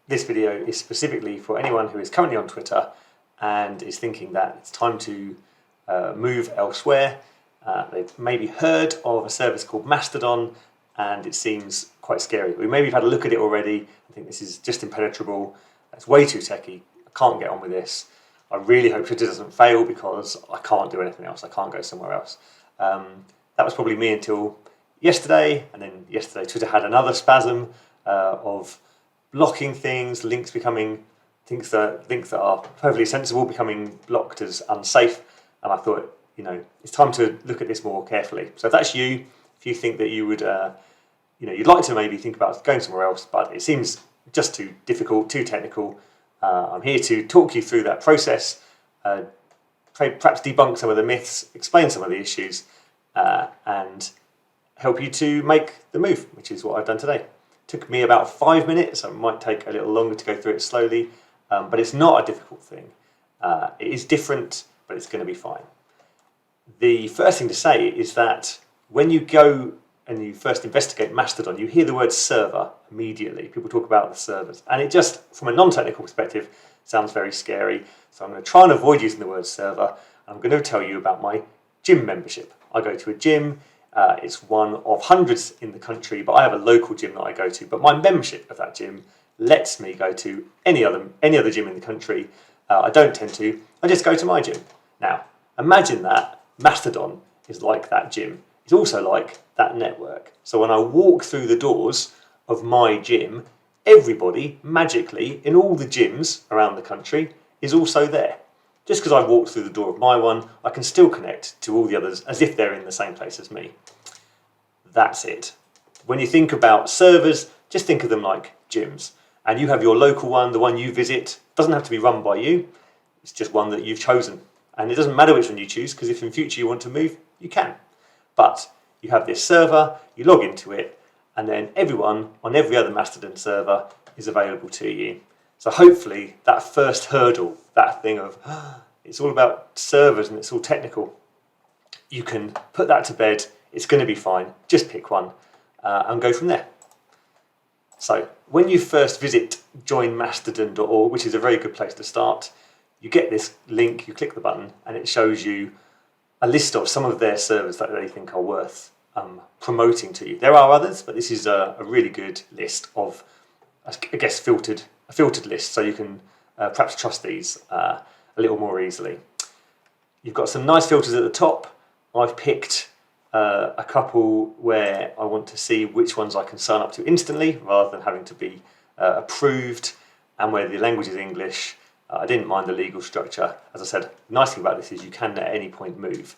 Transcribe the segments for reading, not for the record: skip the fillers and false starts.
this video is specifically for anyone who is currently on Twitter and is thinking that it's time to move elsewhere. They've maybe heard of a service called Mastodon and it seems quite scary. We maybe have had a look at it already. I think this is just impenetrable. It's way too techy. I can't get on with this. I really hope Twitter doesn't fail because I can't do anything else. I can't go somewhere else. That was probably me until yesterday, and then yesterday Twitter had another spasm of blocking things, links that are perfectly sensible becoming blocked as unsafe, and I thought, it's time to look at this more carefully. So if that's you, if you think that you would, you'd like to maybe think about going somewhere else, but it seems just too difficult, too technical, I'm here to talk you through that process, perhaps debunk some of the myths, explain some of the issues, and help you to make the move, which is what I've done today. It took me about 5 minutes, so it might take a little longer to go through it slowly, but it's not a difficult thing. It is different, but it's going to be fine. The first thing to say is that when you go and you first investigate Mastodon, you hear the word server immediately. People talk about the servers, and it just, from a non-technical perspective, sounds very scary. So I'm going to try and avoid using the word server. I'm going to tell you about my gym membership. I go to a gym. It's one of hundreds in the country, but I have a local gym that I go to. But my membership of that gym lets me go to any other gym in the country. I don't tend to. I just go to my gym. Now, imagine that Mastodon is like that gym. It's also like that network. So when I walk through the doors of my gym, everybody magically in all the gyms around the country is also there. Just because I've walked through the door of my one, I can still connect to all the others as if they're in the same place as me. That's it. When you think about servers, just think of them like gyms. And you have your local one, the one you visit, doesn't have to be run by you. It's just one that you've chosen. And it doesn't matter which one you choose, because if in future you want to move, you can. But you have this server, you log into it, and then everyone on every other Mastodon server is available to you. So hopefully that first hurdle, that thing of it's all about servers and it's all technical, you can put that to bed. It's going to be fine. Just pick one and go from there. So when you first visit joinmastodon.org, which is a very good place to start, you get this link, you click the button, and it shows you a list of some of their servers that they think are worth promoting to you. There are others, but this is a really good list of, I guess, a filtered list, so you can perhaps trust these a little more easily. You've got some nice filters at the top. I've picked a couple where I want to see which ones I can sign up to instantly rather than having to be approved, and where the language is English. I didn't mind the legal structure. As I said, the nice thing about this is you can at any point move.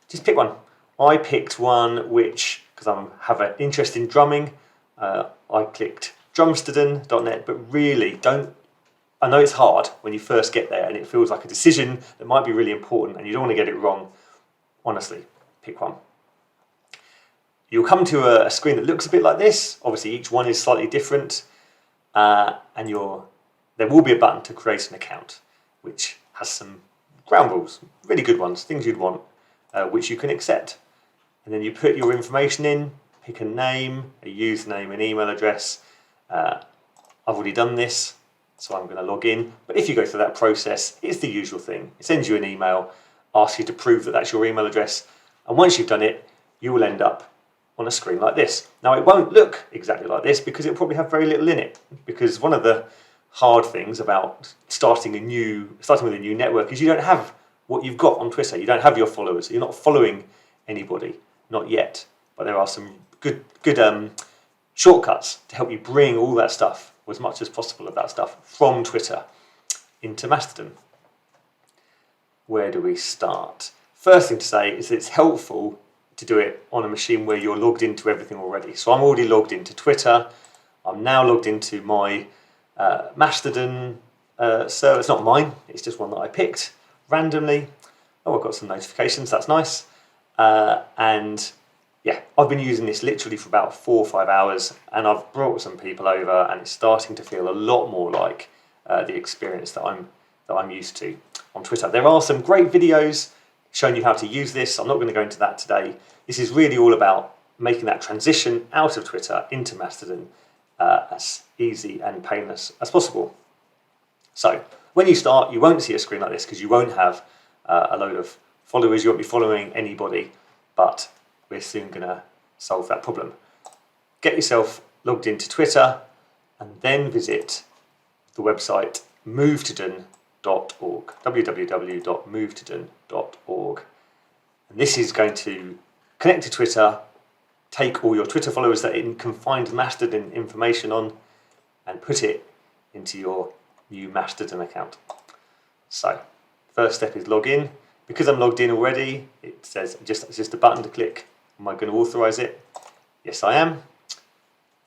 Just pick one. I picked one which, because I have an interest in drumming, I clicked drumstodon.net, but really I know it's hard when you first get there and it feels like a decision that might be really important and you don't want to get it wrong. Honestly, pick one. You'll come to a screen that looks a bit like this. Obviously, each one is slightly different, and there will be a button to create an account, which has some ground rules, really good ones, things you'd want, which you can accept. And then you put your information in, pick a name, a username, an email address. I've already done this, so I'm going to log in. But if you go through that process, it's the usual thing. It sends you an email, asks you to prove that that's your email address. And once you've done it, you will end up on a screen like this. Now, it won't look exactly like this because it'll probably have very little in it. Because one of the hard things about starting with a new network is you don't have what you've got on Twitter. You don't have your followers. You're not following anybody, not yet. But there are some good shortcuts to help you bring all that stuff, or as much as possible of that stuff, from Twitter into Mastodon. Where do we start? First thing to say is that it's helpful to do it on a machine where you're logged into everything already. So I'm already logged into Twitter. I'm now logged into my Mastodon server. It's not mine, it's just one that I picked randomly. Oh, I've got some notifications, that's nice. And yeah, I've been using this literally for about 4 or 5 hours, and I've brought some people over, and it's starting to feel a lot more like the experience that I'm used to on Twitter. There are some great videos showing you how to use this. I'm not going to go into that today. This is really all about making that transition out of Twitter into Mastodon as easy and painless as possible. So when you start, you won't see a screen like this because you won't have a load of followers. You won't be following anybody, but we're soon going to solve that problem. Get yourself logged into Twitter and then visit the website movetodon.org, www.movetodon.org. And this is going to connect to Twitter, take all your Twitter followers that it can find Mastodon information on, and put it into your new Mastodon account. So, first step is log in. Because I'm logged in already, it says it's just a button to click. Am I going to authorize it? Yes, I am.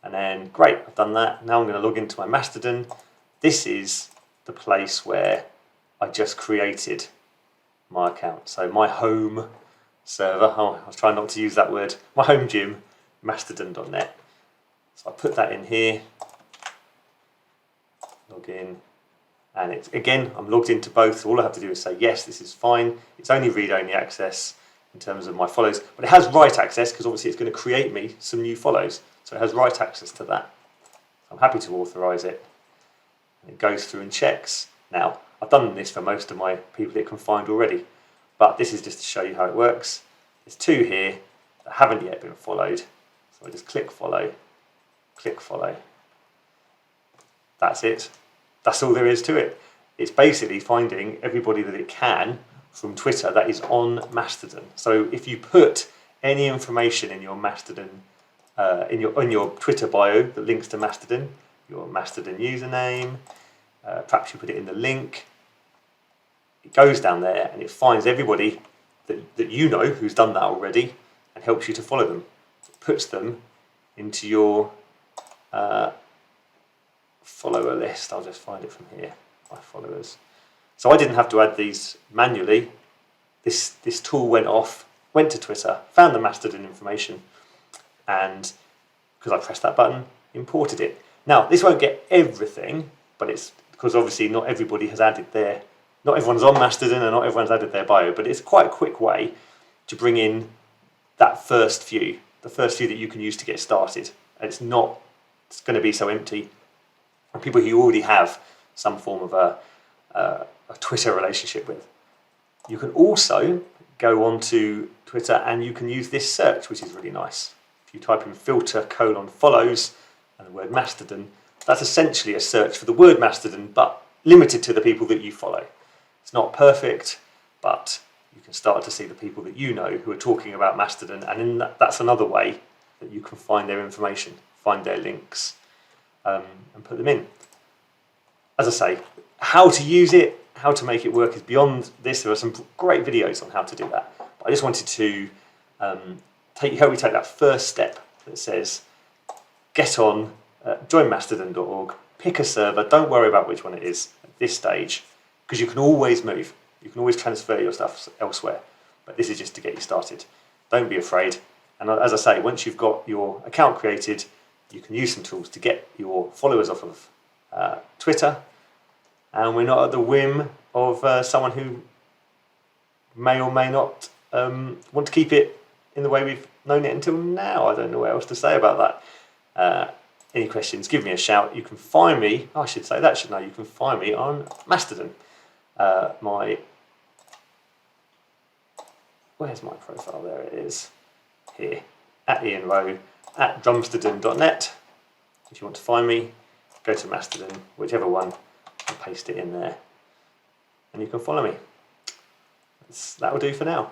And then, great, I've done that. Now I'm going to log into my Mastodon. This is the place where I just created my account. So my home server, I was trying not to use that word, my home gym, mastodon.net. So I put that in here, log in, and it's, again, I'm logged into both, so all I have to do is say, yes, this is fine. It's only read-only access in terms of my follows, but it has write access because obviously it's going to create me some new follows. So it has write access to that. So I'm happy to authorize it. And it goes through and checks. Now, I've done this for most of my people it can find already, but this is just to show you how it works. There's 2 here that haven't yet been followed. So I just click follow, click follow. That's it. That's all there is to it. It's basically finding everybody that it can from Twitter that is on Mastodon. So if you put any information in your Mastodon, in your Twitter bio that links to Mastodon, your Mastodon username, perhaps you put it in the link, it goes down there and it finds everybody that you know who's done that already and helps you to follow them. It puts them into your follower list. I'll just find it from here, my followers. So I didn't have to add these manually. This tool went off, went to Twitter, found the Mastodon information, and because I pressed that button, imported it. Now, this won't get everything, but it's because obviously not everybody has added not everyone's on Mastodon and not everyone's added their bio, but it's quite a quick way to bring in that first few, the first few that you can use to get started. And it's going to be so empty. And people who you already have some form of a Twitter relationship with. You can also go onto Twitter and you can use this search, which is really nice. If you type in filter:follows and the word Mastodon, that's essentially a search for the word Mastodon, but limited to the people that you follow. It's not perfect, but you can start to see the people that you know who are talking about Mastodon, and that's another way that you can find their information, find their links, and put them in. As I say, how to use it, how to make it work is beyond this. There are some great videos on how to do that. But I just wanted to help you take that first step that says, get on, join mastodon.org, pick a server, don't worry about which one it is at this stage, because you can always move. You can always transfer your stuff elsewhere. But this is just to get you started. Don't be afraid. And as I say, once you've got your account created, you can use some tools to get your followers off of Twitter, and we're not at the whim of someone who may or may not want to keep it in the way we've known it until now. I don't know what else to say about that. Any questions, give me a shout. You can find me, I should say that, shouldn't I? You can find me on Mastodon. Where's my profile? There it is. Here, at Ian Rowe, at drumstodon.net. If you want to find me, go to Mastodon, whichever one, and paste it in there. And you can follow me. That will do for now.